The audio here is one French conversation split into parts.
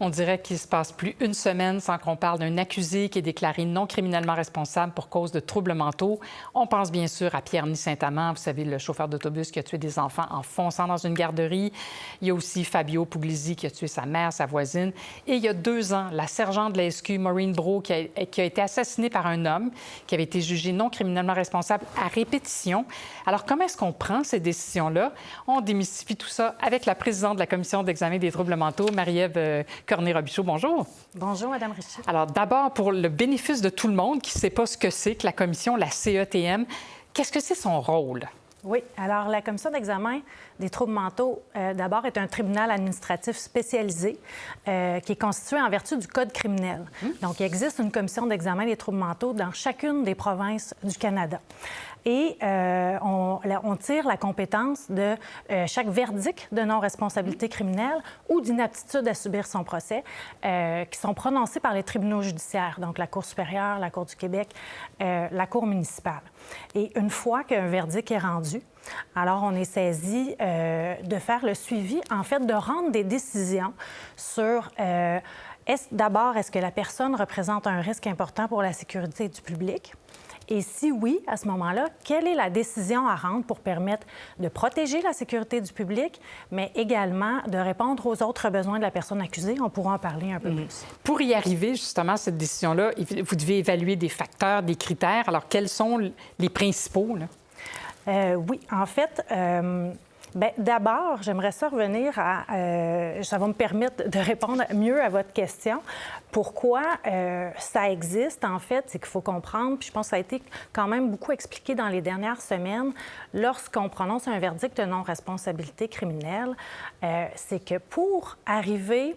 On dirait qu'il ne se passe plus une semaine sans qu'on parle d'un accusé qui est déclaré non criminellement responsable pour cause de troubles mentaux. On pense bien sûr à Pierre Saint-Amand, vous savez, le chauffeur d'autobus qui a tué des enfants en fonçant dans une garderie. Il y a aussi Fabio Puglisi qui a tué sa mère, sa voisine. Et il y a 2 ans, la sergente de la SQ, Maureen Brault, qui a été assassinée par un homme qui avait été jugé non criminellement responsable à répétition. Alors, comment est-ce qu'on prend ces décisions-là? On démystifie tout ça avec la présidente de la Commission d'examen des troubles mentaux, Marie-Ève Cornet-Robichaud. Bonjour. Bonjour, Mme Richer. Alors, d'abord, pour le bénéfice de tout le monde qui ne sait pas ce que c'est que la commission, la CETM, qu'est-ce que c'est son rôle? Oui. Alors, la Commission d'examen des troubles mentaux, d'abord, est un tribunal administratif spécialisé qui est constitué en vertu du Code criminel. Donc, il existe une commission d'examen des troubles mentaux dans chacune des provinces du Canada. Et on tire la compétence de chaque verdict de non-responsabilité criminelle ou d'inaptitude à subir son procès qui sont prononcés par les tribunaux judiciaires, donc la Cour supérieure, la Cour du Québec, la Cour municipale. Et une fois qu'un verdict est rendu, alors on est saisi de faire le suivi, en fait, de rendre des décisions sur... D'abord, est-ce que la personne représente un risque important pour la sécurité du public? Et si oui, à ce moment-là, quelle est la décision à rendre pour permettre de protéger la sécurité du public, mais également de répondre aux autres besoins de la personne accusée? On pourra en parler un peu plus. Pour y arriver, justement, à cette décision-là, vous devez évaluer des facteurs, des critères. Alors, quels sont les principaux, là? Oui, en fait... Bien, d'abord, j'aimerais ça revenir à... ça va me permettre de répondre mieux à votre question. Pourquoi ça existe, en fait, c'est qu'il faut comprendre, puis je pense que ça a été quand même beaucoup expliqué dans les dernières semaines, lorsqu'on prononce un verdict de non-responsabilité criminelle, c'est que pour arriver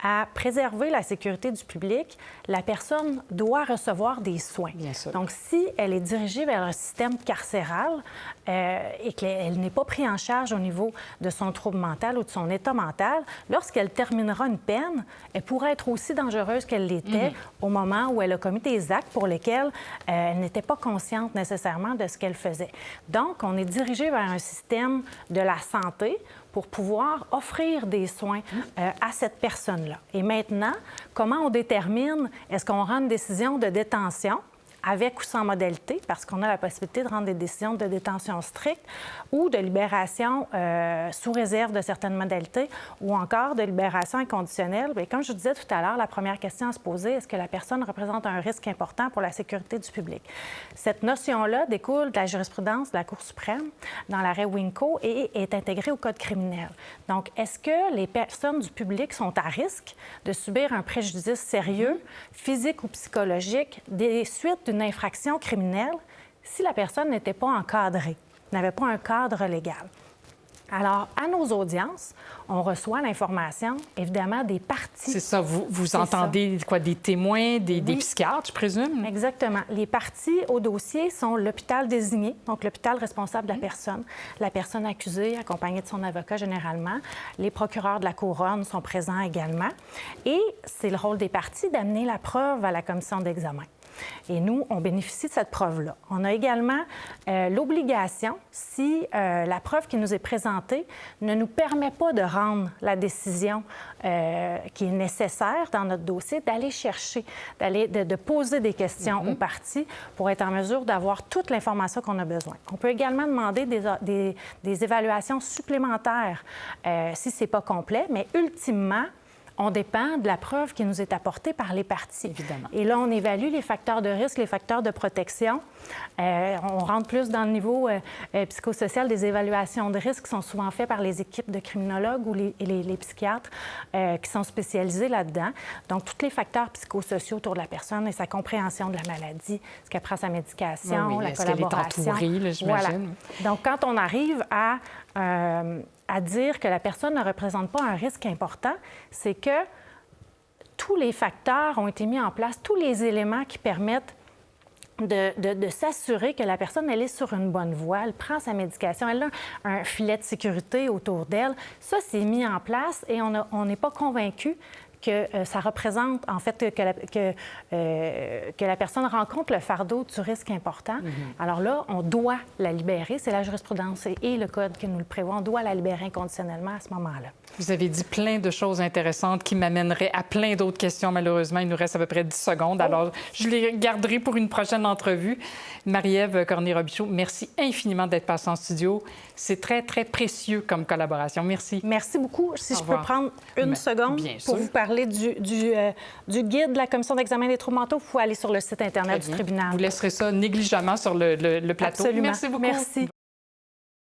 à préserver la sécurité du public, la personne doit recevoir des soins. Bien sûr. Donc, si elle est dirigée vers un système carcéral et qu'elle n'est pas prise en charge au niveau de son trouble mental ou de son état mental, lorsqu'elle terminera une peine, elle pourrait être aussi dangereuse qu'elle l'était au moment où elle a commis des actes pour lesquels elle n'était pas consciente nécessairement de ce qu'elle faisait. Donc, on est dirigé vers un système de la santé pour pouvoir offrir des soins à cette personne-là. Et maintenant, comment on détermine, est-ce qu'on rend une décision de détention avec ou sans modalité, parce qu'on a la possibilité de rendre des décisions de détention stricte ou de libération sous réserve de certaines modalités ou encore de libération inconditionnelle? Bien, comme je vous disais tout à l'heure, la première question à se poser, est-ce que la personne représente un risque important pour la sécurité du public? Cette notion-là découle de la jurisprudence de la Cour suprême dans l'arrêt Winco et est intégrée au Code criminel. Donc, est-ce que les personnes du public sont à risque de subir un préjudice sérieux, physique ou psychologique, des suites d'une infraction criminelle si la personne n'était pas encadrée, n'avait pas un cadre légal? Alors, à nos audiences, on reçoit l'information, évidemment, des parties. C'est ça. Vous entendez quoi? Des témoins, des psychiatres, je présume? Exactement. Les parties au dossier sont l'hôpital désigné, donc l'hôpital responsable de la personne accusée, accompagnée de son avocat généralement. Les procureurs de la Couronne sont présents également. Et c'est le rôle des parties d'amener la preuve à la commission d'examen. Et nous, on bénéficie de cette preuve-là. On a également l'obligation, si la preuve qui nous est présentée ne nous permet pas de rendre la décision qui est nécessaire dans notre dossier, d'aller chercher, de poser des questions aux parties pour être en mesure d'avoir toute l'information qu'on a besoin. On peut également demander des évaluations supplémentaires si ce n'est pas complet, mais ultimement, on dépend de la preuve qui nous est apportée par les parties. Évidemment. Et là, on évalue les facteurs de risque, les facteurs de protection. On rentre plus dans le niveau psychosocial. Des évaluations de risque qui sont souvent faites par les équipes de criminologues ou les psychiatres qui sont spécialisés là-dedans. Donc, tous les facteurs psychosociaux autour de la personne et sa compréhension de la maladie, est-ce qu'elle prend sa médication, la collaboration. Est-ce qu'elle est entourée, là, j'imagine? Voilà. Donc, quand on arrive à dire que la personne ne représente pas un risque important, c'est que tous les facteurs ont été mis en place, tous les éléments qui permettent de s'assurer que la personne, elle est sur une bonne voie, elle prend sa médication, elle a un filet de sécurité autour d'elle. Ça, c'est mis en place et on n'est pas convaincu que ça représente, en fait, que la personne rencontre le fardeau du risque important. Alors là, on doit la libérer. C'est la jurisprudence et le Code qui nous le prévoit. On doit la libérer inconditionnellement à ce moment-là. Vous avez dit plein de choses intéressantes qui m'amèneraient à plein d'autres questions. Malheureusement, il nous reste à peu près 10 secondes. Alors, je les garderai pour une prochaine entrevue. Marie-Ève Cormier-Robichaud, merci infiniment d'être passée en studio. C'est très, très précieux comme collaboration. Merci. Merci beaucoup. Si je peux prendre une seconde bien pour sûr. vous parler du guide de la Commission d'examen des troubles mentaux, il faut aller sur le site Internet du tribunal. Vous laisserez ça négligemment sur le plateau. Absolument. Merci beaucoup. Merci.